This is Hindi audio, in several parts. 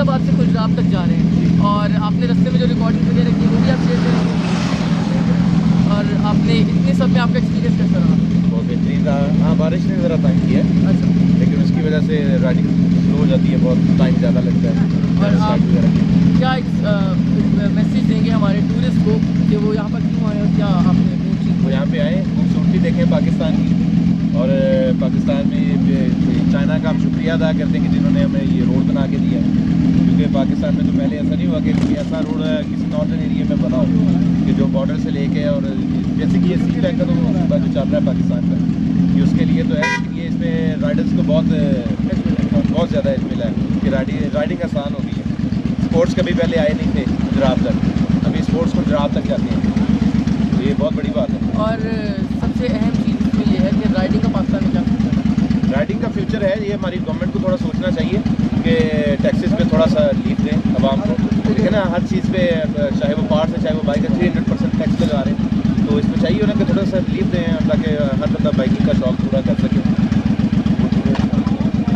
फैसलाबाद से खुजराब तक जा रहे हैं और आपने रास्ते में जो रिकॉर्डिंग वगैरह की वो भी आप शेयर करेंगे। और आपने इतने सब में आपका एक्सपीरियंस कैसा रहा? बहुत बेहतरीन रहा। हाँ, बारिश ने ज़रा तंग किया है, अच्छा, लेकिन उसकी वजह से राइडिंग स्लो हो जाती है, बहुत टाइम ज़्यादा लगता है। और आप वगैरह की क्या एक मैसेज देंगे हमारे टूरिस्ट को कि वो यहाँ पर क्यों आए और क्या आपने वो चीज़ वो यहाँ पे आए, खूबसूरती देखें पाकिस्तान की। और पाकिस्तान में चाइना का हम शुक्रिया अदा करते हैं कि जिन्होंने हमें ये रोड बना के दिया है, क्योंकि पाकिस्तान में तो पहले ऐसा नहीं हुआ कि कोई ऐसा रोड किसी नॉर्दर्न एरिया में बना हो कि जो बॉर्डर से लेके और जैसे कि ये सी पैक का तो जो चल रहा है पाकिस्तान का, ये उसके लिए तो है, लेकिन ये इसमें राइडर्स को बहुत ज़्यादा इसमें मिला है कि राइडिंग आसान हो गई है। स्पोर्ट्स कभी पहले आए नहीं थे गुजरात तक, अभी स्पोर्ट्स को गुजरात तक जाते हैं, तो ये बहुत बड़ी बात है। और सबसे अहम चीज़ इसमें ये है कि राइडिंग का पाकिस्तान में क्या फ्यूचर है? राइडिंग का फ्यूचर है, ये हमारी गवर्नमेंट को थोड़ा सोचना चाहिए कि टैक्सेस पे थोड़ा सा लीव दें आवाम को, लेकिन ना हर चीज़ पे चाहे वो पार्ट है चाहे वो बाइक है 300% टैक्स लगा रहे हैं, तो इसमें चाहिए ना कि थोड़ा सा लीव दें ताकि हर बंदा बाइकिंग का शौक पूरा कर सके।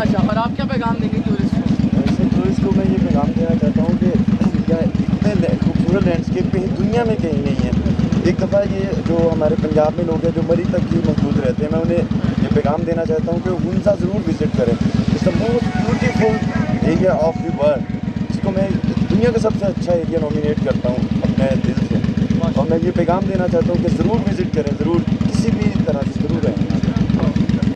अच्छा, और आप क्या पैगाम देंगे टूरिस्ट को? वैसे टूरिस्ट को मैं ये पैगाम देना चाहता हूँ कि इतने खूबसूरत लैंडस्केप कहीं दुनिया में कहीं नहीं है। एक दफ़ा ये जो हमारे पंजाब में लोग हैं जो मरी तक ही मौजूद रहते हैं, मैं उन्हें ये पैगाम देना चाहता हूँ कि हुंजा ज़रूर विज़िट करें। It's the most beautiful area of the world, जिसको मैं दुनिया का सबसे अच्छा एरिया नॉमिनेट करता हूँ अपने दिल से। और मैं ये पैगाम देना चाहता हूँ कि ज़रूर विज़िट करें, ज़रूर किसी भी तरह से ज़रूर आएँ।